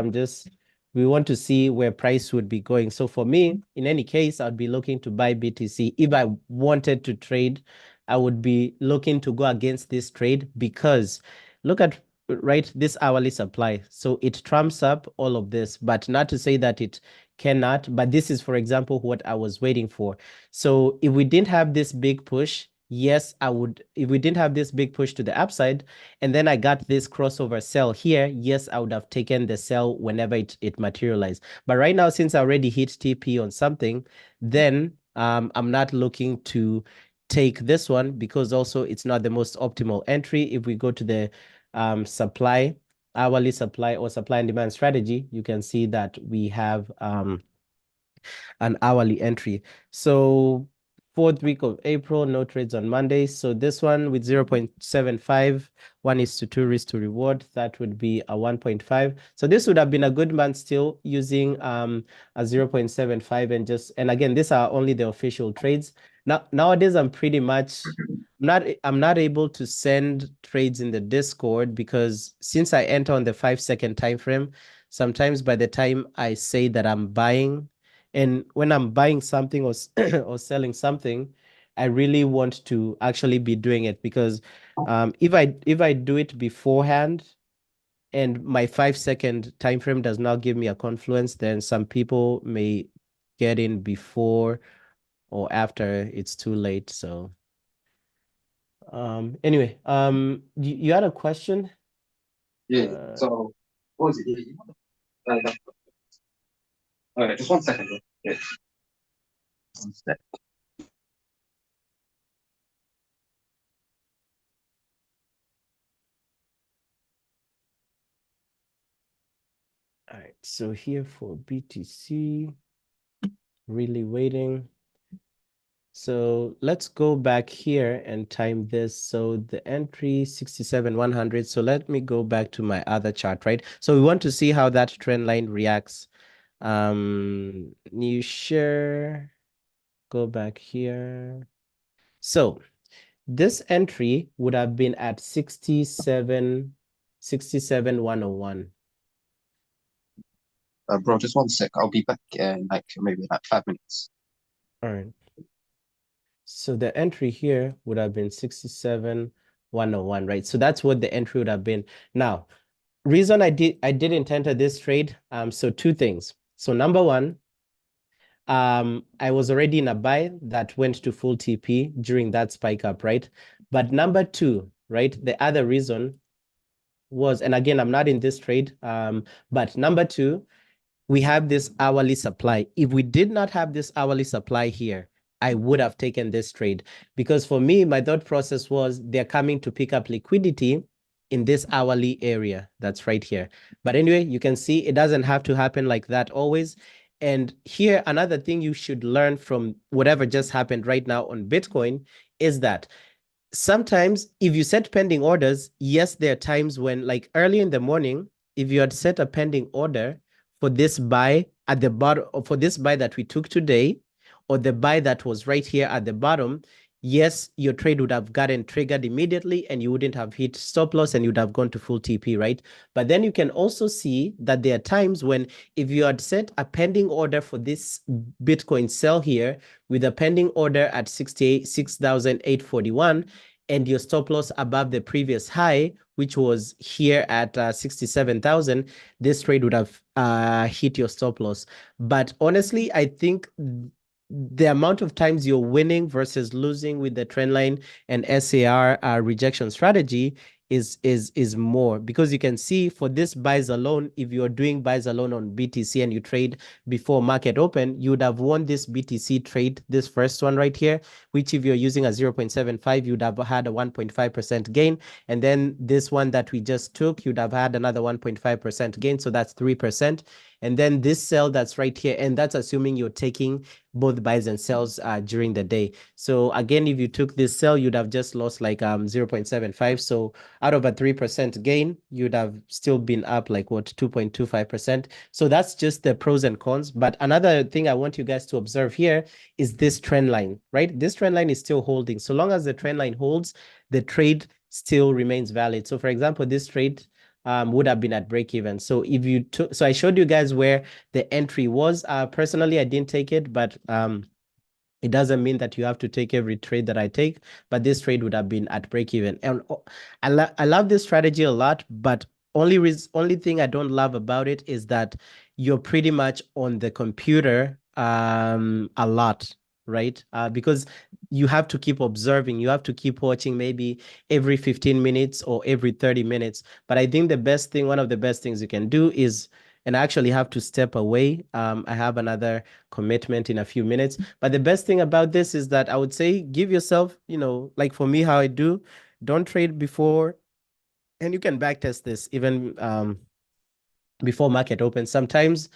we want to see where price would be going. So for me, in any case, I'd be looking to buy BTC. If I wanted to trade, I would be looking to go against this trade because look at, right, this hourly supply. So it trumps up all of this, but not to say that it cannot, but this is, for example, what I was waiting for. So if we didn't have this big push, yes, I would. If we didn't have this big push to the upside, and then I got this crossover sell here, yes, I would have taken the sell whenever it materialized. But right now, since I already hit TP on something, then I'm not looking to take this one because also it's not the most optimal entry. If we go to the supply, hourly supply or supply and demand strategy, you can see that we have an hourly entry. So 4th week of April, no trades on Monday. So this one with 0.75, 1:2 risk to reward, that would be a 1.5. So this would have been a good month still using a 0.75 and again, these are only the official trades. Nowadays, I'm pretty much I'm not able to send trades in the Discord because since I enter on the 5-second time frame, sometimes by the time I say that I'm buying, and when I'm buying something or or selling something, I really want to actually be doing it because if I do it beforehand and my 5-second time frame does not give me a confluence, then some people may get in before or after it's too late. So anyway, you had a question? Yeah. So what was it? Okay, just 1 second. Yeah. 1 sec. All right, so here for BTC, really waiting. So let's go back here and time this. So the entry 67,100. So let me go back to my other chart, right? So we want to see how that trend line reacts. New share, go back here. So this entry would have been at 67,101. Bro, just 1 sec. I'll be back in like maybe like 5 minutes. All right. So the entry here would have been 67,101, right? So that's what the entry would have been. Now, reason I didn't enter this trade, so two things. So number one, I was already in a buy that went to full TP during that spike up, right? But number two, right, the other reason was, and again, I'm not in this trade, but number two, we have this hourly supply. If we did not have this hourly supply here, I would have taken this trade because for me, my thought process was they're coming to pick up liquidity in this hourly area that's right here. But anyway, you can see it doesn't have to happen like that always. And here, another thing you should learn from whatever just happened right now on Bitcoin is that sometimes if you set pending orders, yes, there are times when, like early in the morning, if you had set a pending order for this buy at the bottom, or for this buy that we took today, or the buy that was right here at the bottom, yes, your trade would have gotten triggered immediately and you wouldn't have hit stop loss and you'd have gone to full TP, right? But then you can also see that there are times when if you had set a pending order for this Bitcoin sell here with a pending order at 66,841 and your stop loss above the previous high, which was here at 67,000, this trade would have hit your stop loss. But honestly, I think the amount of times you're winning versus losing with the trend line and SAR rejection strategy is more, because you can see for this buys alone, if you're doing buys alone on BTC and you trade before market open, you would have won this BTC trade, this first one right here, which if you're using a 0.75, you'd have had a 1.5% gain. And then this one that we just took, you'd have had another 1.5% gain. So that's 3%. And then this sell that's right here, and that's assuming you're taking both buys and sells during the day. So again, if you took this sell, you'd have just lost like 0.75. So out of a 3% gain, you'd have still been up like what, 2.25%. So that's just the pros and cons. But another thing I want you guys to observe here is this trend line, right? This trend line is still holding. So long as the trend line holds, the trade still remains valid. So for example, this trade would have been at break even. So if you took, so I showed you guys where the entry was. Personally, I didn't take it, but it doesn't mean that you have to take every trade that I take, but this trade would have been at break even. And I love this strategy a lot, but only thing I don't love about it is that you're pretty much on the computer a lot, right? Because you have to keep observing, you have to keep watching maybe every 15 minutes or every 30 minutes. But I think the best thing, one of the best things you can do is, and I actually have to step away. I have another commitment in a few minutes. But the best thing about this is that I would say give yourself, like for me, how I do, don't trade before, and you can backtest this even before market opens. Sometimes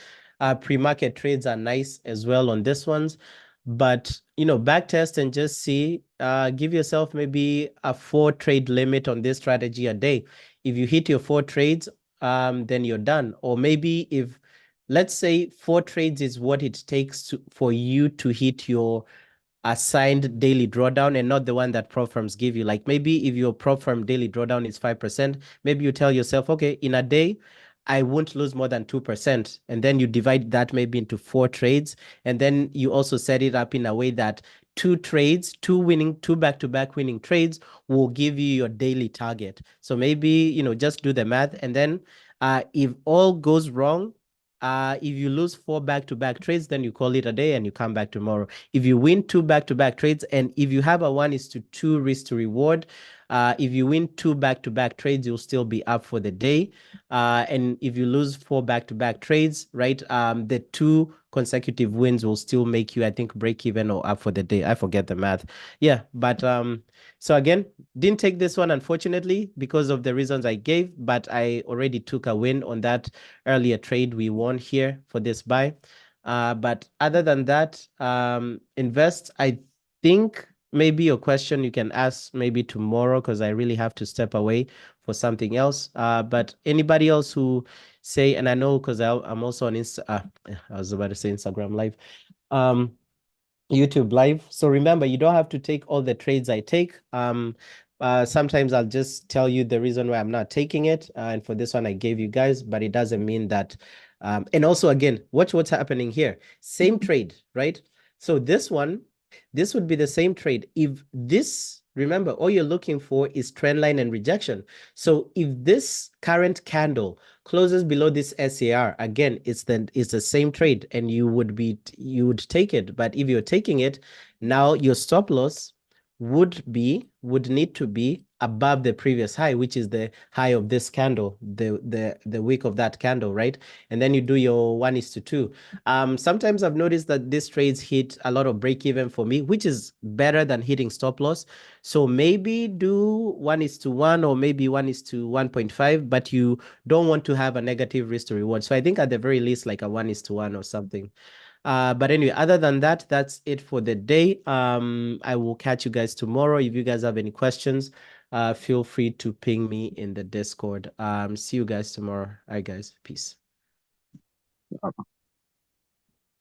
pre-market trades are nice as well on this ones, but backtest and just see, give yourself maybe a 4 trade limit on this strategy a day. If you hit your 4 trades, then you're done. Or maybe if, let's say 4 trades is what it takes for you to hit your assigned daily drawdown and not the one that prop firms give you. Like maybe if your prop firm daily drawdown is 5%, maybe you tell yourself, okay, in a day, I won't lose more than 2%. And then you divide that maybe into 4 trades. And then you also set it up in a way that 2 trades, 2 back-to-back winning trades will give you your daily target. So maybe, just do the math. And then if all goes wrong, if you lose 4 back-to-back trades, then you call it a day and you come back tomorrow. If you win 2 back-to-back trades, and if you have a 1:2 risk to reward, if you win 2 back-to-back trades, you'll still be up for the day. And if you lose 4 back-to-back trades, right, the 2 consecutive wins will still make you, I think, break even or up for the day. I forget the math. Yeah, but so again, didn't take this one, unfortunately, because of the reasons I gave, but I already took a win on that earlier trade we won here for this buy. But other than that, invest, I think maybe your question you can ask maybe tomorrow, because I really have to step away for something else. But anybody else who say, and I know because I'm also on I was about to say Instagram Live, YouTube Live. So remember, you don't have to take all the trades I take. Sometimes I'll just tell you the reason why I'm not taking it. And for this one, I gave you guys, but it doesn't mean that. And also, again, watch what's happening here. Same trade, right? So this one, this would be the same trade. If this, remember, all you're looking for is trend line and rejection. So if this current candle closes below this SAR, again, it's the same trade, and you would take it. But if you're taking it, now your stop loss would need to be above the previous high, which is the high of this candle, the wick of that candle, right? And then you do your 1:2. Sometimes I've noticed that these trades hit a lot of break even for me, which is better than hitting stop loss. So maybe do 1:1 or maybe 1:1.5, but you don't want to have a negative risk to reward. So I think at the very least, like a 1:1 or something. But anyway, other than that, that's it for the day. I will catch you guys tomorrow. If you guys have any questions, feel free to ping me in the Discord. See you guys tomorrow. All right, guys. Peace.